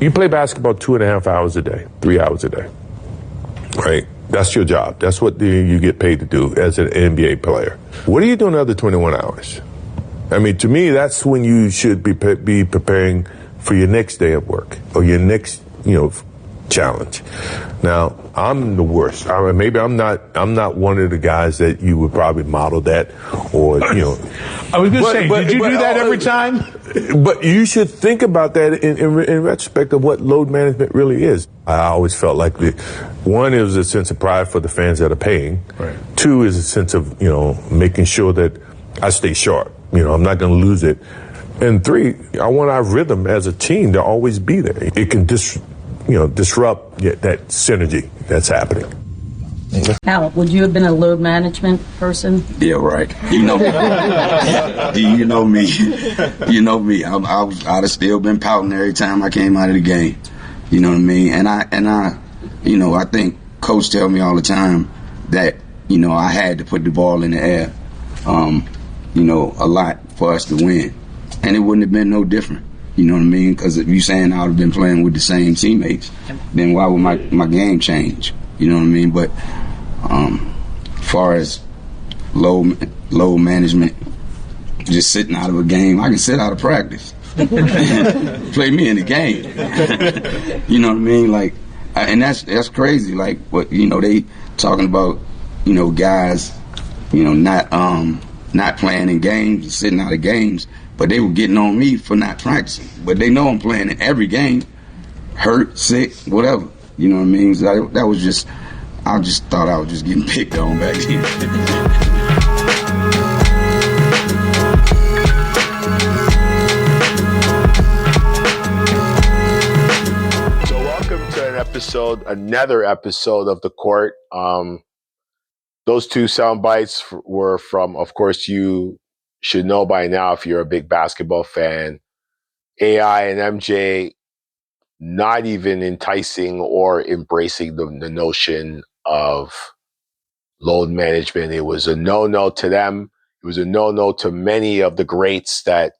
you play basketball 2.5 hours a day, 3 hours a day, right? That's your job. That's what you get paid to do as an NBA player. What are you doing the other 21 hours? I mean, to me, that's when you should be preparing for your next day of work or your next, challenge. Now, I'm the worst. I mean, maybe I'm not one of the guys that you would probably model that, or I was going to say, did you do that every time? But you should think about that in retrospect of what load management really is. I always felt like one is a sense of pride for the fans that are paying. Right. Two is a sense of making sure that I stay sharp. I'm not going to lose it. And three, I want our rhythm as a team to always be there. It can disrupt that synergy that's happening. Hal, would you have been a load management person? Yeah, right. You know me. You know me. You know me. I'd have still been pouting every time I came out of the game. You know what I mean? And I think Coach tell me all the time that I had to put the ball in the air, a lot for us to win, and it wouldn't have been no different. You know what I mean? Because if you saying I would have been playing with the same teammates, then why would my game change? You know what I mean? But as far as load management, just sitting out of a game, I can sit out of practice. Play me in the game. You know what I mean? Like, and that's crazy. Like, what they talking about, guys, not playing in games, sitting out of games. But they were getting on me for not practicing. But they know I'm playing in every game, hurt, sick, whatever. You know what I mean? So that was just, I just thought I was just getting picked on back then. So welcome to another episode of The Court. Those two sound bites were from, of course, you should know by now if you're a big basketball fan, AI and MJ not even enticing or embracing the notion of load management. It was a no-no to them. It was a no-no to many of the greats that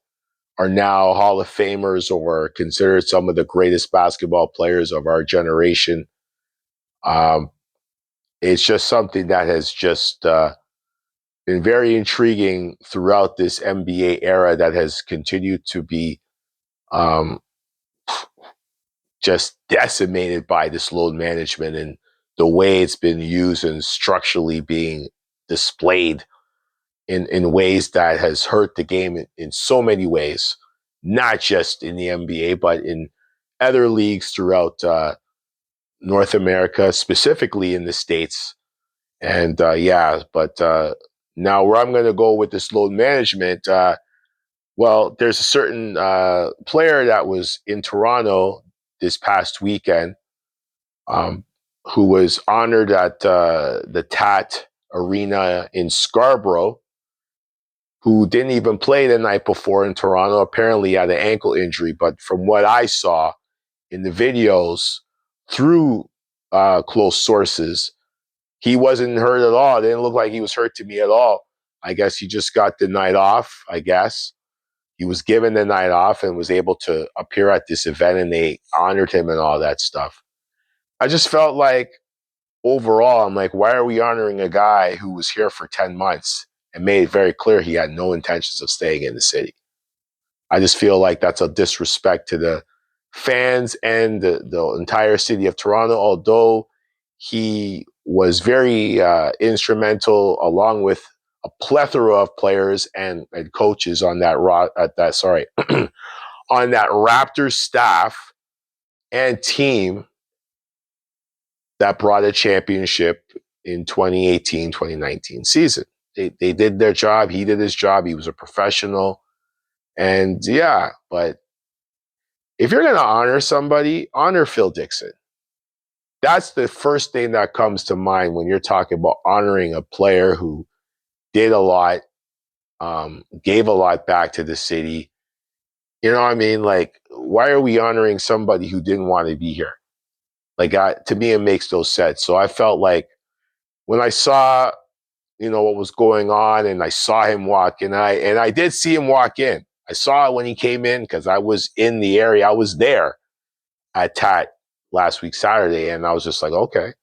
are now Hall of Famers or considered some of the greatest basketball players of our generation. It's just something that has just been very intriguing throughout this NBA era that has continued to be just decimated by this load management and the way it's been used and structurally being displayed in ways that has hurt the game in so many ways, not just in the NBA, but in other leagues throughout North America, specifically in the States. And now where I'm going to go with this load management, there's a certain player that was in Toronto this past weekend who was honored at the TAT Arena in Scarborough, who didn't even play the night before in Toronto, apparently had an ankle injury. But from what I saw in the videos through close sources, he wasn't hurt at all. It didn't look like he was hurt to me at all. I guess he just got the night off, I guess. He was given the night off and was able to appear at this event, and they honored him and all that stuff. I just felt like, overall, I'm like, why are we honoring a guy who was here for 10 months and made it very clear he had no intentions of staying in the city? I just feel like that's a disrespect to the fans and the entire city of Toronto, although he was very instrumental, along with a plethora of players and coaches on that on that Raptors staff and team that brought a championship in 2018-2019 season. They did their job. He did his job. He was a professional. And yeah, but if you're going to honor somebody, honor Phil Dixon. That's the first thing that comes to mind when you're talking about honoring a player who did a lot, gave a lot back to the city. You know what I mean? Like, why are we honoring somebody who didn't want to be here? Like, to me, it makes no sense. So I felt like when I saw, what was going on, and I saw him walk in, and I did see him walk in. I saw it when he came in because I was in the area. I was there at TAT last week, Saturday, and I was just like, okay.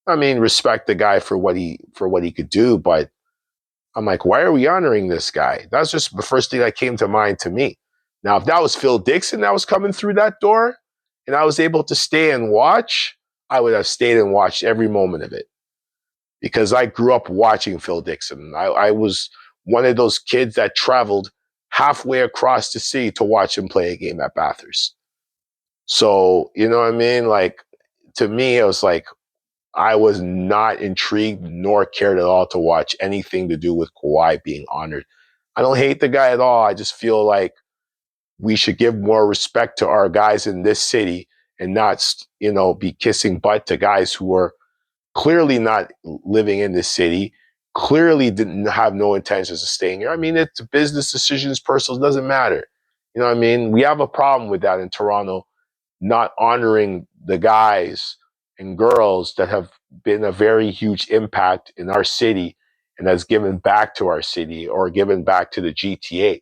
I mean, respect the guy for what he could do, but I'm like, why are we honoring this guy? That's just the first thing that came to mind to me. Now, if that was Phil Dixon that was coming through that door and I was able to stay and watch, I would have stayed and watched every moment of it because I grew up watching Phil Dixon. I was one of those kids that traveled halfway across the city to watch him play a game at Bathurst. So, you know what I mean? Like, to me, it was like, I was not intrigued nor cared at all to watch anything to do with Kawhi being honored. I don't hate the guy at all. I just feel like we should give more respect to our guys in this city and not, be kissing butt to guys who are clearly not living in this city, clearly didn't have no intentions of staying here. I mean, it's business decisions, personal, it doesn't matter. You know what I mean? We have a problem with that in Toronto, not honoring the guys and girls that have been a very huge impact in our city and has given back to our city or given back to the GTA.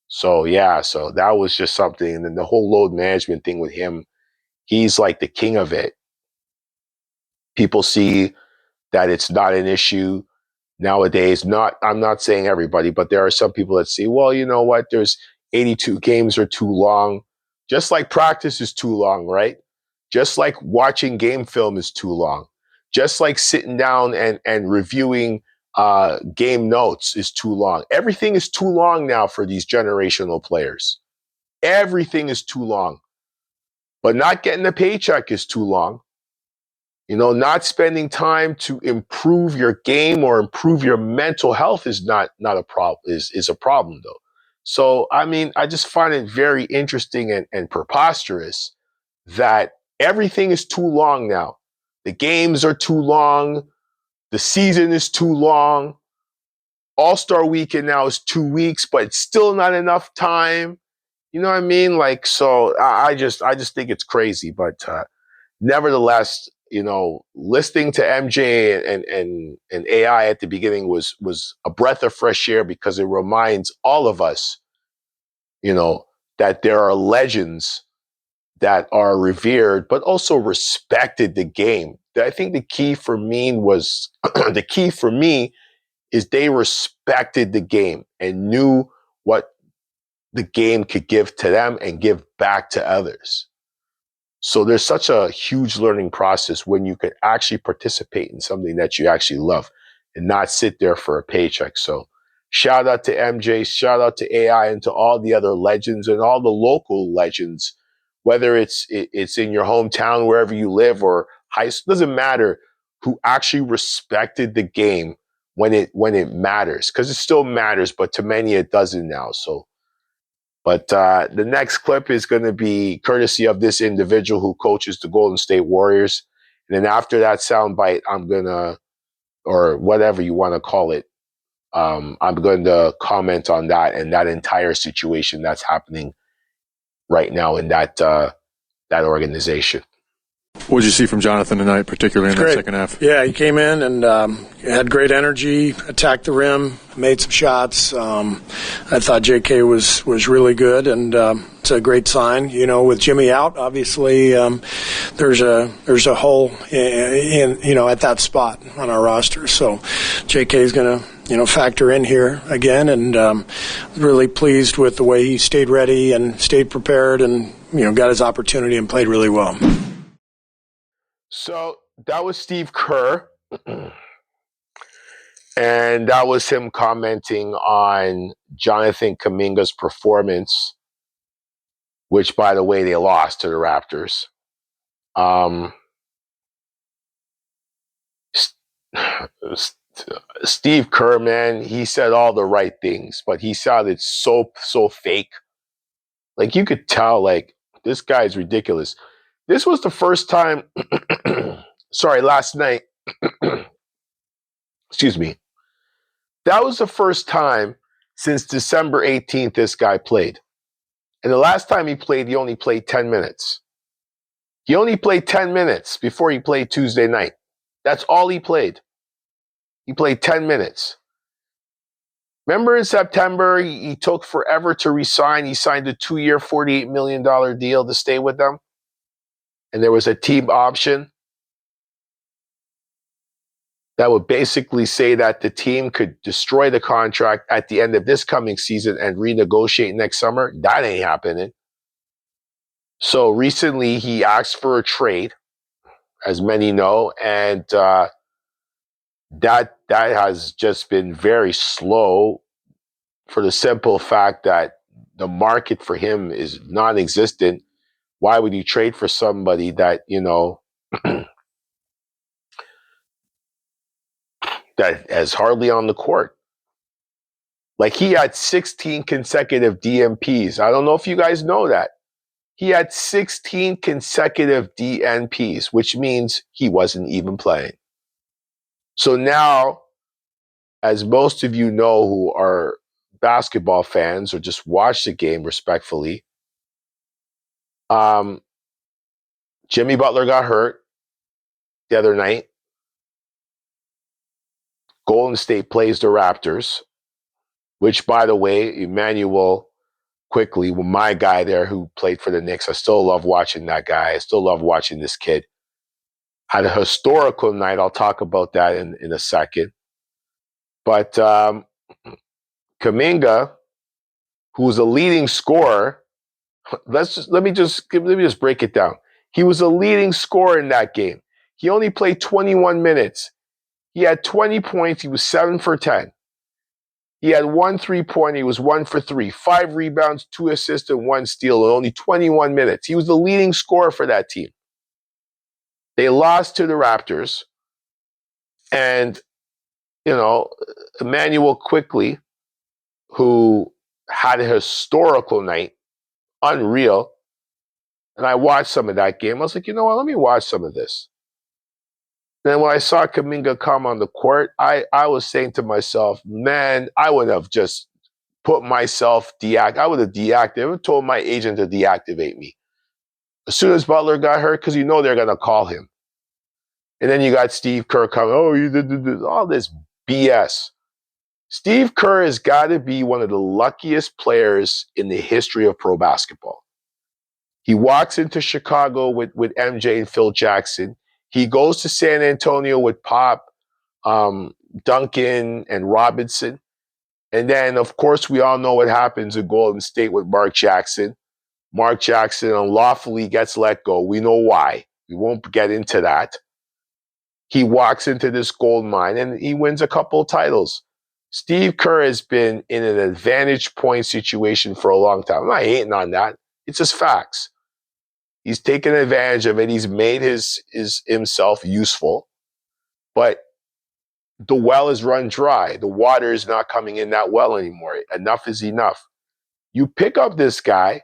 So that was just something. And then the whole load management thing with him, he's like the king of it. People see that it's not an issue nowadays. I'm not saying everybody, but there are some people that say, well, you know what? There's 82 games are too long. Just like practice is too long, right? Just like watching game film is too long. Just like sitting down and reviewing game notes is too long. Everything is too long now for these generational players. Everything is too long. But not getting a paycheck is too long. Not spending time to improve your game or improve your mental health is not a problem, is a problem though. So, I mean, I just find it very interesting and preposterous that everything is too long now. The games are too long. The season is too long. All-Star Weekend now is 2 weeks, but it's still not enough time. You know what I mean? Like, so I just think it's crazy. But nevertheless, listening to MJ and AI at the beginning was a breath of fresh air because it reminds all of us, that there are legends that are revered, but also respected the game. I think the key for me is they respected the game and knew what the game could give to them and give back to others. So there's such a huge learning process when you can actually participate in something that you actually love and not sit there for a paycheck. So shout out to MJ, shout out to AI and to all the other legends and all the local legends, whether it's in your hometown, wherever you live, or high school, doesn't matter, who actually respected the game when it matters, because it still matters, but to many it doesn't now. So, but the next clip is going to be courtesy of this individual who coaches the Golden State Warriors. And then after that soundbite, I'm going to, or whatever you want to call it, I'm going to comment on that and that entire situation that's happening right now in that organization. What did you see from Jonathan tonight, particularly in that second half? Yeah, he came in and had great energy, attacked the rim, made some shots. I thought JK was really good, and it's a great sign. With Jimmy out, obviously there's a hole in at that spot on our roster. So JK is going to factor in here again, and really pleased with the way he stayed ready and stayed prepared, and got his opportunity and played really well. So that was Steve Kerr, and that was him commenting on Jonathan Kuminga's performance, which, by the way, they lost to the Raptors. Steve Kerr, man, he said all the right things, but he sounded so fake. Like, you could tell, like, this guy's ridiculous. This was the first time, last night, excuse me. That was the first time since December 18th this guy played. And the last time he played, he only played 10 minutes. He only played 10 minutes before he played Tuesday night. That's all he played. He played 10 minutes. Remember in September, he took forever to resign. He signed a 2-year, $48 million deal to stay with them. And there was a team option that would basically say that the team could destroy the contract at the end of this coming season and renegotiate next summer. That ain't happening. So recently he asked for a trade, as many know, and that has just been very slow for the simple fact that the market for him is non-existent. Why would you trade for somebody that, that is hardly on the court? Like, he had 16 consecutive DNPs. I don't know if you guys know that. He had 16 consecutive DNPs, which means he wasn't even playing. So now, as most of you know who are basketball fans or just watch the game respectfully, Jimmy Butler got hurt the other night. Golden State plays the Raptors, which, by the way, Emmanuel Quickley, my guy there who played for the Knicks, I still love watching that guy. I still love watching this kid. Had a historical night. I'll talk about that in a second. But Kuminga, who's a leading scorer, let me just break it down. He was a leading scorer in that game. He only played 21 minutes. He had 20 points. He was 7 for 10. He had 1 3-pointer. He was 1 for 3. 5 rebounds, 2 assists, and 1 steal in only 21 minutes. He was the leading scorer for that team. They lost to the Raptors. And, Emmanuel Quickley, who had a historical night, unreal. And I watched some of that game. I was like, you know what? Let me watch some of this. Then when I saw Kuminga come on the court, I was saying to myself, man, I would have just put myself I would have deactivated. I would have told my agent to deactivate me. As soon as Butler got hurt, because they're going to call him. And then you got Steve Kerr coming, you did all this BS. Steve Kerr has got to be one of the luckiest players in the history of pro basketball. He walks into Chicago with MJ and Phil Jackson. He goes to San Antonio with Pop, Duncan, and Robinson. And then, of course, we all know what happens at Golden State with Mark Jackson. Mark Jackson unlawfully gets let go. We know why. We won't get into that. He walks into this gold mine and he wins a couple of titles. Steve Kerr has been in an advantage point situation for a long time. I'm not hating on that. It's just facts. He's taken advantage of it. He's made himself useful. But the well is run dry. The water is not coming in that well anymore. Enough is enough. You pick up this guy.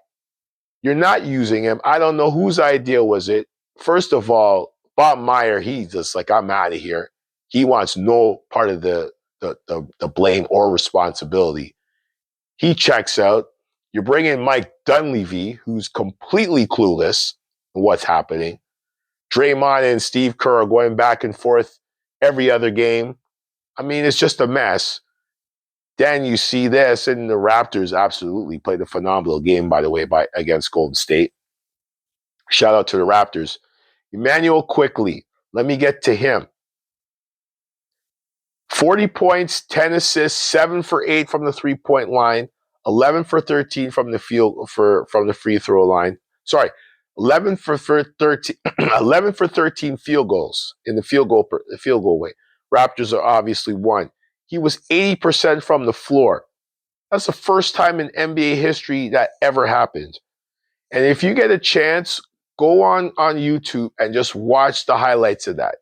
You're not using him. I don't know whose idea was it. First of all, Bob Meyer, he's just like, I'm out of here. He wants no part of the blame or responsibility. He checks out. You bring in Mike Dunleavy, who's completely clueless on what's happening. Draymond and Steve Kerr are going back and forth every other game. I mean, it's just a mess. Then you see this, and the Raptors absolutely played a phenomenal game, by the way, against Golden State. Shout out to the Raptors. Emmanuel Quickley, let me get to him. 40 points, 10 assists, 7 for 8 from the 3-point line, 11 for 13 from the from the free throw line. Sorry, 11 for 13, 11 for 13 field goals in the field goal way. Raptors are obviously won. He was 80% from the floor. That's the first time in NBA history that ever happened. And if you get a chance, go on YouTube and just watch the highlights of that.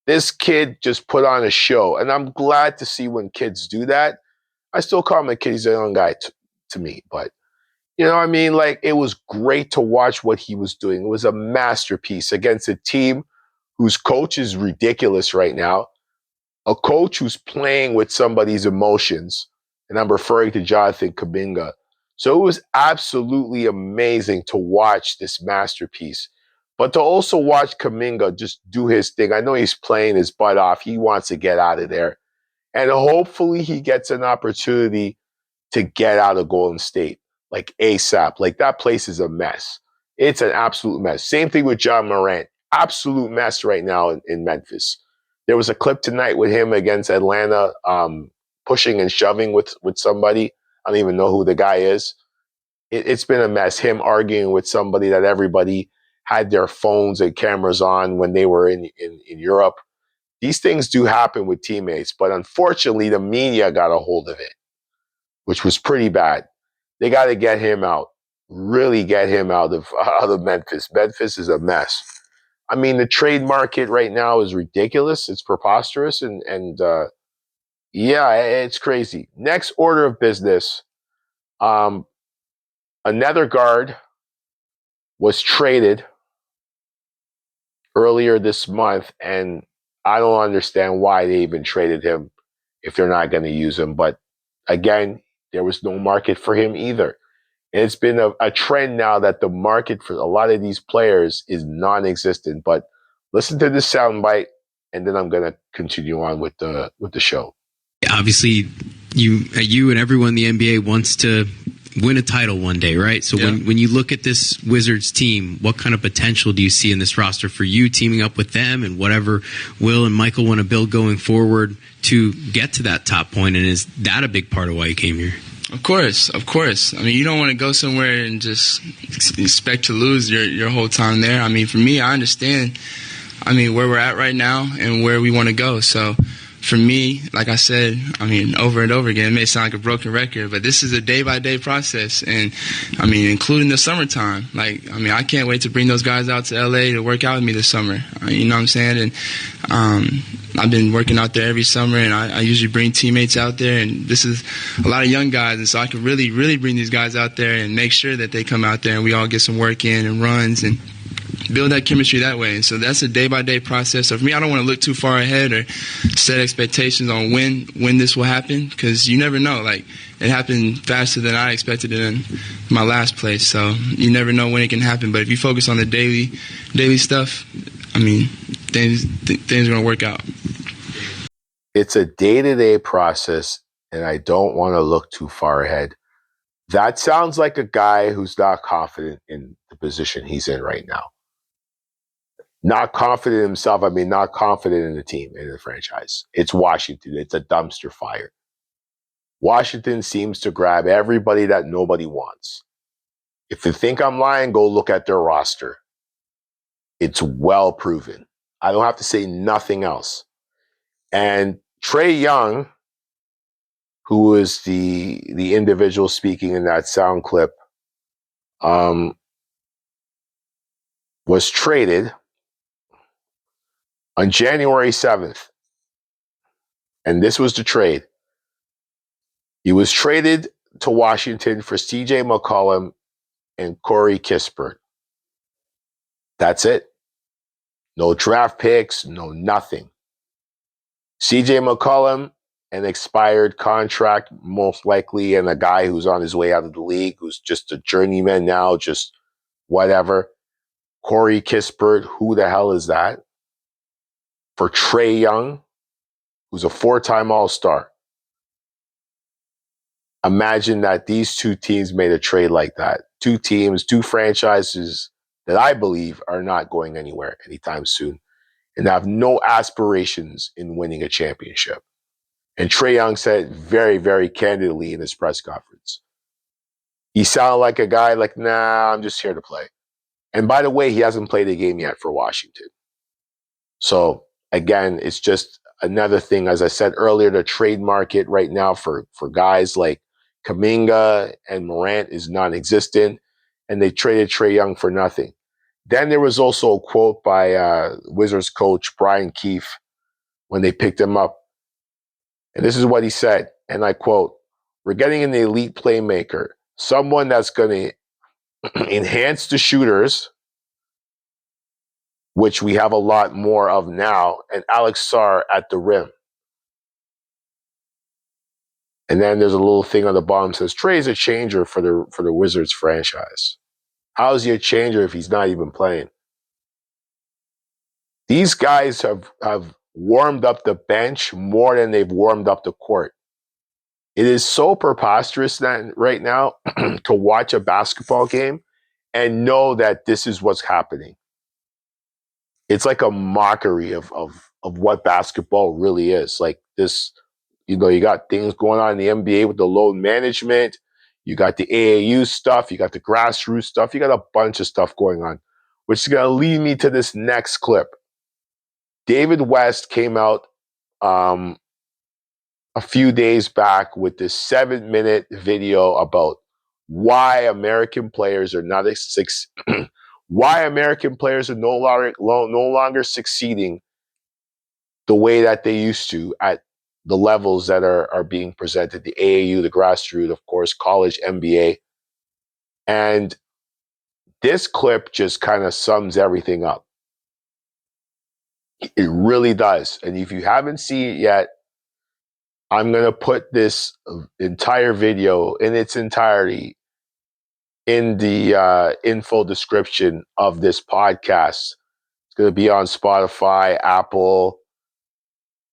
This kid just put on a show, and I'm glad to see when kids do that. I still call him a kid. He's a young guy to me, but it was great to watch what he was doing. It was a masterpiece against a team whose coach is ridiculous right now, a coach who's playing with somebody's emotions, and I'm referring to Jonathan Kuminga. So it was absolutely amazing to watch this masterpiece. But to also watch Kuminga just do his thing. I know he's playing his butt off. He wants to get out of there. And hopefully he gets an opportunity to get out of Golden State, like ASAP. Like, that place is a mess. It's an absolute mess. Same thing with John Morant. Absolute mess right now in Memphis. There was a clip tonight with him against Atlanta, pushing and shoving with somebody. I don't even know who the guy is. It's been a mess. Him arguing with somebody that everybody had their phones and cameras on when they were in Europe. These things do happen with teammates, but unfortunately the media got a hold of it, which was pretty bad. They got to get him out. Really get him out of Memphis. Memphis is a mess. I mean, the trade market right now is ridiculous. It's preposterous. And yeah, it's crazy. Next order of business. Another guard was traded earlier this month, and I don't understand why they even traded him if they're not going to use him. But again, there was no market for him either. And it's been a trend now that the market for a lot of these players is non-existent. But listen to this soundbite, and then I'm going to continue on with the show. Obviously, you and everyone in the NBA wants to win a title one day, right? So when you look at this Wizards team, what kind of potential do you see in this roster for you teaming up with them and whatever Will and Michael want to build going forward to get to that top point? And is that a big part of why you came here? Of course. I mean, you don't want to go somewhere and just expect to lose your whole time there. I mean, for me, I understand, where we're at right now and where we want to go. So for me, like I said, over and over again, it may sound like a broken record, but this is a day-by-day process. And, including the summertime. I can't wait to bring those guys out to L.A. to work out with me this summer. You know what I'm saying? And I've been working out there every summer, and I usually bring teammates out there. And this is a lot of young guys, and so I can really, really bring these guys out there and make sure that they come out there and we all get some work in and runs and build that chemistry that way. And so that's a day-by-day process. So for me, I don't want to look too far ahead or set expectations on when this will happen, because you never know. Like, it happened faster than I expected it in my last place. So you never know when it can happen. But if you focus on the daily stuff, things are going to work out. It's a day-to-day process, and I don't want to look too far ahead. That sounds like a guy who's not confident in the position he's in right now. Not confident in himself. Not confident in the team, in the franchise. It's Washington. It's a dumpster fire. Washington seems to grab everybody that nobody wants. If you think I'm lying, go look at their roster. It's well proven. I don't have to say nothing else. And Trae Young, who is the individual speaking in that sound clip, was traded on January 7th. And this was the trade. He was traded to Washington for CJ McCollum and Corey Kispert. That's it. No draft picks, no nothing. CJ McCollum, an expired contract, most likely, and a guy who's on his way out of the league, who's just a journeyman now, just whatever. Corey Kispert, who the hell is that? For Trae Young, who's a 4-time All-Star. Imagine that these two teams made a trade like that. Two teams, two franchises that I believe are not going anywhere anytime soon and have no aspirations in winning a championship. And Trae Young said very, very candidly in his press conference. He sounded like a guy like, nah, I'm just here to play. And by the way, he hasn't played a game yet for Washington. So again, it's just another thing, as I said earlier, the trade market right now for guys like Kuminga and Morant is non-existent, and they traded Trae Young for nothing. Then there was also a quote by Wizards coach Brian Keefe when they picked him up. And this is what he said, and I quote, "We're getting an elite playmaker, someone that's going to enhance the shooters, which we have a lot more of now, and Alex Sarr at the rim." And then there's a little thing on the bottom that says, "Trae's a changer for the Wizards franchise." How is he a changer if he's not even playing? These guys have warmed up the bench more than they've warmed up the court. It is so preposterous that right now to watch a basketball game and know that this is what's happening. It's like a mockery of what basketball really is. Like this, you got things going on in the NBA with the load management. You got the AAU stuff. You got the grassroots stuff. You got a bunch of stuff going on, which is going to lead me to this next clip. David West came out a few days back with this 7-minute video about why American players are not why American players are no longer succeeding the way that they used to at the levels that are being presented, the AAU, the grassroots, of course, college, NBA. And this clip just kind of sums everything up. It really does. And if you haven't seen it yet, I'm going to put this entire video in its entirety in the info description of this podcast. It's going to be on Spotify, Apple,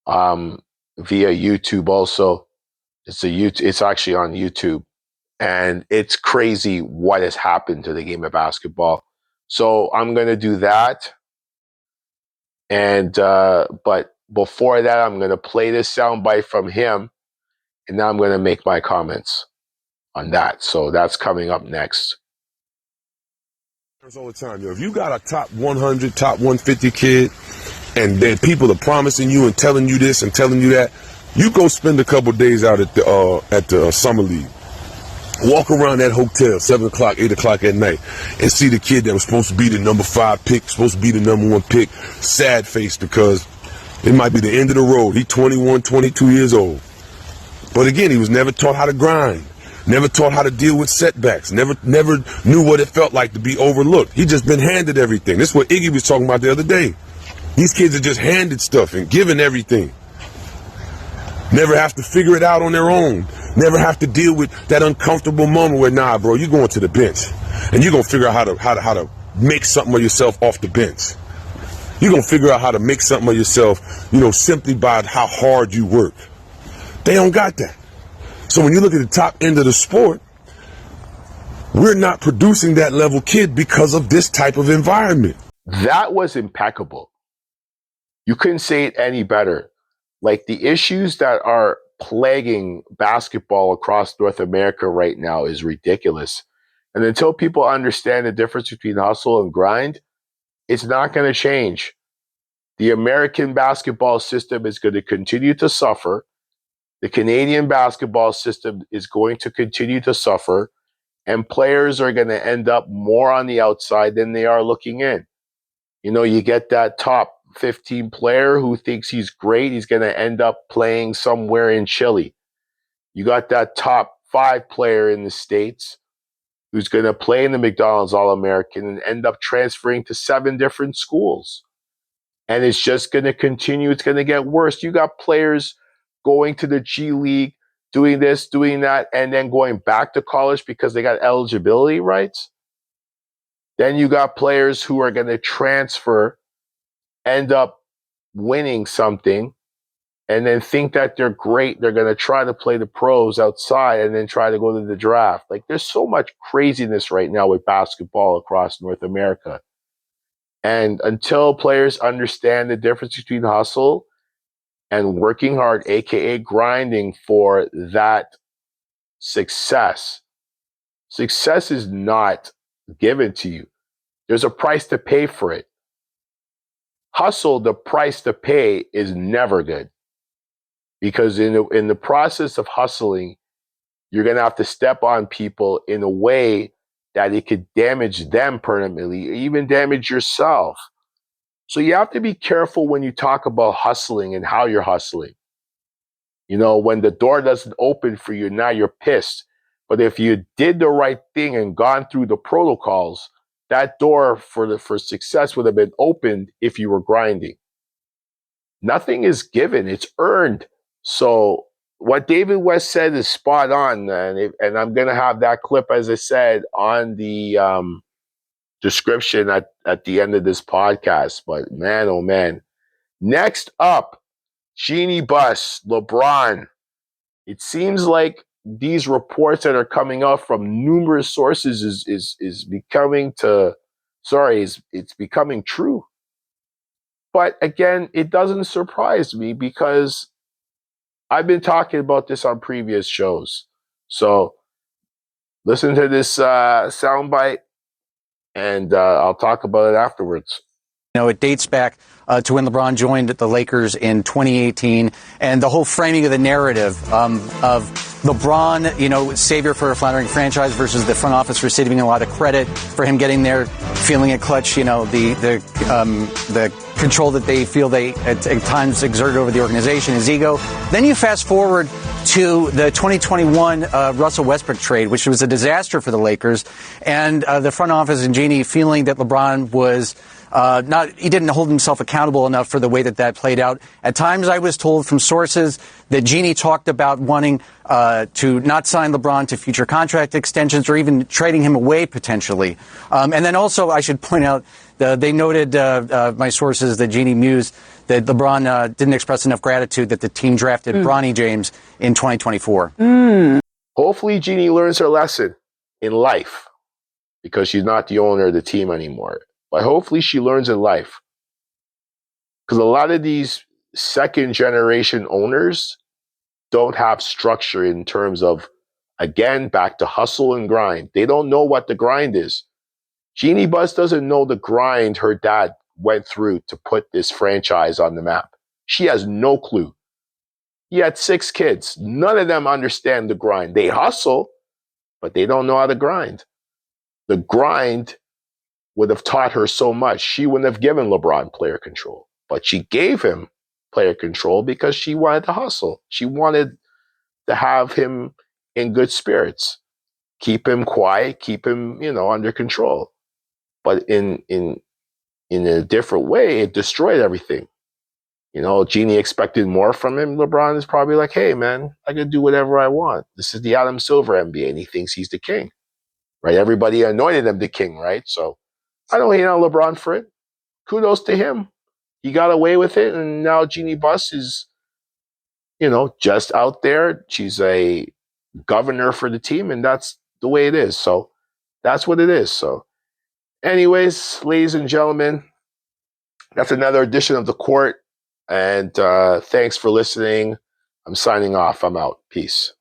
via YouTube also. It's actually on YouTube. And it's crazy what has happened to the game of basketball. So I'm going to do that. And but before that, I'm going to play this soundbite from him, and now I'm going to make my comments on that. So that's coming up next. All the time, if you got a top 100, top 150 kid, and then people are promising you and telling you this and telling you that, you go spend a couple days out at the summer league. Walk around that hotel 7 o'clock, 8 o'clock at night and see the kid that was supposed to be the number 5 pick, supposed to be the number 1 pick, sad face because it might be the end of the road. He's 21, 22 years old. But again, he was never taught how to grind, never taught how to deal with setbacks, never knew what it felt like to be overlooked. He just been handed everything. This is what Iggy was talking about the other day. These kids are just handed stuff and given everything. Never have to figure it out on their own. Never have to deal with that uncomfortable moment where, nah, bro, you're going to the bench and you're going to figure out how to make something of yourself off the bench. You're going to figure out how to make something of yourself, simply by how hard you work. They don't got that. So when you look at the top end of the sport, we're not producing that level kid because of this type of environment. That was impeccable. You couldn't say it any better. Like the issues that are plaguing basketball across North America right now is ridiculous. And until people understand the difference between hustle and grind, it's not going to change. The American basketball system is going to continue to suffer. The Canadian basketball system is going to continue to suffer. And players are going to end up more on the outside than they are looking in. You get that top 15 player who thinks he's great. He's going to end up playing somewhere in Chile. You got that top 5 player in the States who's going to play in the McDonald's All-American and end up transferring to 7 different schools. And it's just going to continue. It's going to get worse. You got players going to the G League, doing this, doing that, and then going back to college because they got eligibility rights. Then you got players who are going to transfer, end up winning something, and then think that they're great. They're going to try to play the pros outside and then try to go to the draft. Like, there's so much craziness right now with basketball across North America. And until players understand the difference between hustle and working hard, aka grinding for that success is not given to you. There's a price to pay for it. Hustle, the price to pay is never good. Because in the process of hustling, you're going to have to step on people in a way that it could damage them permanently, or even damage yourself. So you have to be careful when you talk about hustling and how you're hustling. When the door doesn't open for you, now you're pissed. But if you did the right thing and gone through the protocols, that door for success would have been opened if you were grinding. Nothing is given, it's earned. So what David West said is spot on, and I'm going to have that clip, as I said, on the description at the end of this podcast. But man, oh man, Next up, Jeanie Buss, LeBron. It seems like these reports that are coming out from numerous sources is becoming it's becoming true. But again, it doesn't surprise me because I've been talking about this on previous shows. So listen to this soundbite, and I'll talk about it afterwards. It dates back to when LeBron joined the Lakers in 2018, and the whole framing of the narrative of LeBron, savior for a floundering franchise versus the front office receiving a lot of credit for him getting there, feeling it clutch, the control that they feel they at times exert over the organization, his ego. Then you fast forward to the 2021 Russell Westbrook trade, which was a disaster for the Lakers, and the front office and Jeanie feeling that LeBron was he didn't hold himself accountable enough for the way that played out. At times, I was told from sources that Jeanie talked about wanting to not sign LeBron to future contract extensions or even trading him away potentially. And then also, I should point out, they noted, my sources, that Jeanie mused that LeBron didn't express enough gratitude that the team drafted Bronny James in 2024. Hopefully, Jeanie learns her lesson in life because she's not the owner of the team anymore. But hopefully she learns in life. Because a lot of these second-generation owners don't have structure in terms of, again, back to hustle and grind. They don't know what the grind is. Jeanie Buss doesn't know the grind her dad went through to put this franchise on the map. She has no clue. He had 6 kids. None of them understand the grind. They hustle, but they don't know how to grind. The grind would have taught her so much. She wouldn't have given LeBron player control, but she gave him player control because she wanted to hustle. She wanted to have him in good spirits, keep him quiet, keep him, under control. But in a different way, it destroyed everything. Jeanie expected more from him. LeBron is probably like, hey, man, I can do whatever I want. This is the Adam Silver NBA, and he thinks he's the king, right? Everybody anointed him the king, right? So I don't hate on LeBron for it. Kudos to him. He got away with it, and now Jeanie Buss is, just out there. She's a governor for the team, and that's the way it is. So that's what it is. So anyways, ladies and gentlemen, that's another edition of The Court, and thanks for listening. I'm signing off. I'm out. Peace.